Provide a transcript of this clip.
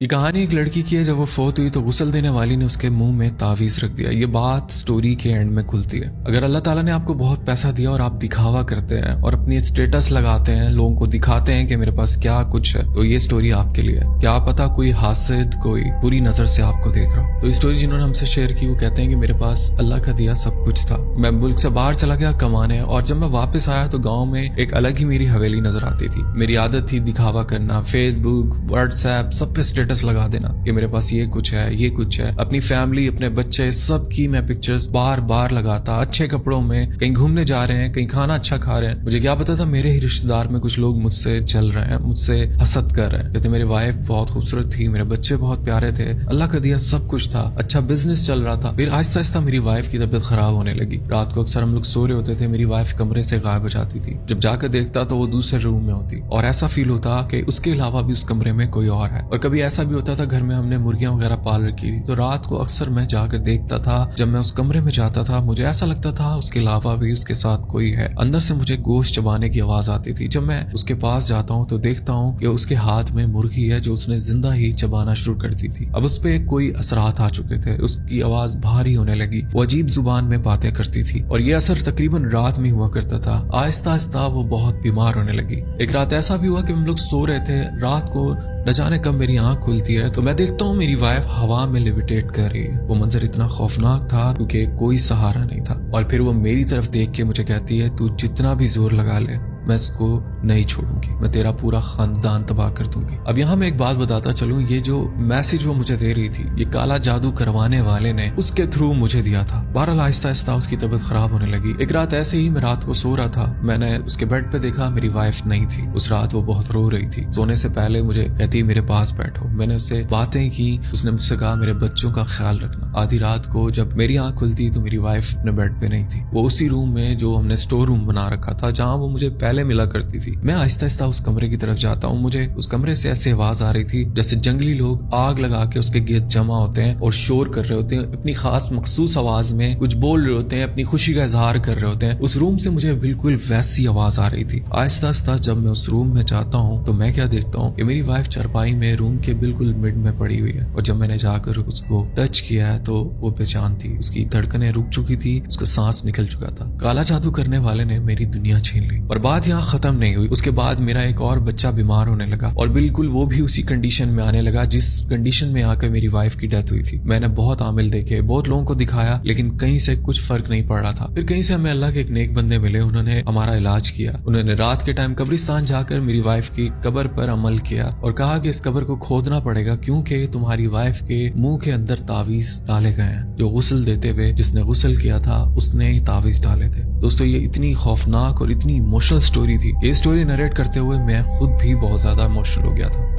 ये कहानी एक लड़की की है। जब वो फोत हुई तो गुस्ल देने वाली ने उसके मुंह में तावीज रख दिया। ये बात स्टोरी के एंड में खुलती है। अगर अल्लाह ताला ने आपको बहुत पैसा दिया और आप दिखावा करते हैं और अपनी स्टेटस लगाते हैं, लोगों को दिखाते हैं कि मेरे पास क्या कुछ है, तो ये स्टोरी आपके लिए है। क्या पता कोई हासिद, कोई बुरी नजर से आपको देख रहा हो। तो ये स्टोरी जिन्होंने हमसे शेयर की वो कहते हैं कि मेरे पास अल्लाह का दिया सब कुछ था। मैं मुल्क से बाहर चला गया कमाने, और जब मैं वापस आया तो गाँव में एक अलग ही मेरी हवेली नजर आती थी। मेरी आदत थी दिखावा करना, फेसबुक, व्हाट्सएप सब पे स्टेटस लगा देना कि मेरे पास ये कुछ है, ये कुछ है। अपनी फैमिली, अपने बच्चे, सबकी मैं पिक्चर्स बार बार लगाता, अच्छे कपड़ों में, कहीं घूमने जा रहे हैं, कहीं खाना अच्छा खा रहे हैं। मुझे क्या पता था मेरे ही रिश्तेदार में कुछ लोग मुझसे चल रहे हैं, मुझसे हसद कर रहे हैं। कहते मेरी वाइफ बहुत खूबसूरत थी, मेरे बच्चे बहुत प्यारे थे, अल्लाह का दिया सब कुछ था, अच्छा बिजनेस चल रहा था। फिर आहिस्ता आहिस्ता मेरी वाइफ की तबीयत खराब होने लगी। रात को अक्सर हम लोग सो रहे होते थे, मेरी वाइफ कमरे से गायब हो जाती थी। जब जाकर देखता तो वो दूसरे रूम में होती, और ऐसा फील होता कि उसके अलावा भी उस कमरे में कोई और है। और कभी ऐसा भी होता था, घर में हमने मुर्गियां वगैरह पाल रखी थी, तो रात को अक्सर मैं जाकर देखता था। जब मैं उस कमरे में जाता था मुझे ऐसा लगता था उसके अलावा भी उसके साथ कोई है। अंदर से मुझे गोश्त चबाने की आवाज आती थी। जब मैं उसके पास जाता हूँ तो देखता हूँ कि उसके हाथ में मुर्गी है जो उसने जिंदा ही चबाना शुरू कर दी थी। अब उस पे कोई असरात आ चुके थे, उसकी आवाज भारी होने लगी, वो अजीब जुबान में बातें करती थी, और ये असर तकरीबन रात में हुआ करता था। आहिस्ता आहिस्ता वो बहुत बीमार होने लगी। एक रात ऐसा भी हुआ कि हम लोग सो रहे थे, रात को न जाने कब मेरी आंख खुलती है तो मैं देखता हूँ मेरी वाइफ हवा में लिविटेट कर रही है। वो मंजर इतना खौफनाक था क्योंकि कोई सहारा नहीं था। और फिर वो मेरी तरफ देख के मुझे कहती है, तू जितना भी जोर लगा ले मैं इसको नहीं छोड़ूंगी, मैं तेरा पूरा खानदान तबाह कर दूंगी। अब यहाँ मैं एक बात बताता चलूं, ये जो मैसेज वो मुझे दे रही थी, ये काला जादू करवाने वाले ने उसके थ्रू मुझे दिया था। बहरहाल आहिस्ता आहिस्ता उसकी तबीयत खराब होने लगी। एक रात ऐसे ही मैं रात को सो रहा था, मैंने उसके बेड पे देखा मेरी वाइफ नहीं थी। उस रात वो बहुत रो रही थी। सोने से पहले मुझे कहती मेरे पास बैठो। मैंने उससे बातें की, उसने मुझसे कहा मेरे बच्चों का ख्याल रखना। आधी रात को जब मेरी आंख खुलती तो मेरी वाइफ अपने बेड पे नहीं थी। वो उसी रूम में जो हमने स्टोर रूम बना रखा था जहाँ वो मुझे पहले मिला करती थी। मैं आहिस्ता आहिस्ता उस कमरे की तरफ जाता हूँ। मुझे उस कमरे से ऐसी आवाज आ रही थी जैसे जंगली लोग आग लगा के उसके गिर्द जमा होते हैं और शोर कर रहे होते हैं, अपनी खास मखसूस आवाज में कुछ बोल रहे होते हैं, अपनी खुशी का इजहार कर रहे होते हैं। उस रूम से मुझे बिल्कुल वैसी आवाज आ रही थी। आहिस्ता आहिस्ता जब मैं उस रूम में जाता हूँ तो मैं क्या देखता हूँ कि मेरी वाइफ चारपाई में रूम के बिल्कुल मिड में पड़ी हुई है। और जब मैंने जाकर उसको टच किया है तो वो बेजान थी, उसकी धड़कनें रुक चुकी थी, उसका सांस निकल चुका था। काला जादू करने वाले ने मेरी दुनिया छीन ली। और बात यहाँ खत्म नहीं हुई। उसके बाद मेरा एक और बच्चा बीमार होने लगा और बिल्कुल वो भी उसी कंडीशन में आने लगा जिस कंडीशन में आकर मेरी वाइफ की डेथ हुई थी। मैंने बहुत आमिल देखे, बहुत लोगों को दिखाया, लेकिन कहीं से कुछ फर्क नहीं पड़ रहा था। फिर कहीं से हमें अल्लाह के एक नेक बंदे मिले, उन्होंने हमारा इलाज किया। उन्होंने रात के टाइम कब्रिस्तान जाकर मेरी वाइफ की कब्र पर अमल किया और कहा कि इस कब्र को खोदना पड़ेगा क्योंकि तुम्हारी वाइफ के मुंह के अंदर तावीज डाले गए हैं। जो गुस्ल देते हुए जिसने गुस्ल किया था उसने ही तावीज डाले थे। दोस्तों ये इतनी खौफनाक और इतनी इमोशनल स्टोरी थी। ये स्टोरी नरेट करते हुए मैं खुद भी बहुत ज्यादा इमोशनल हो गया था।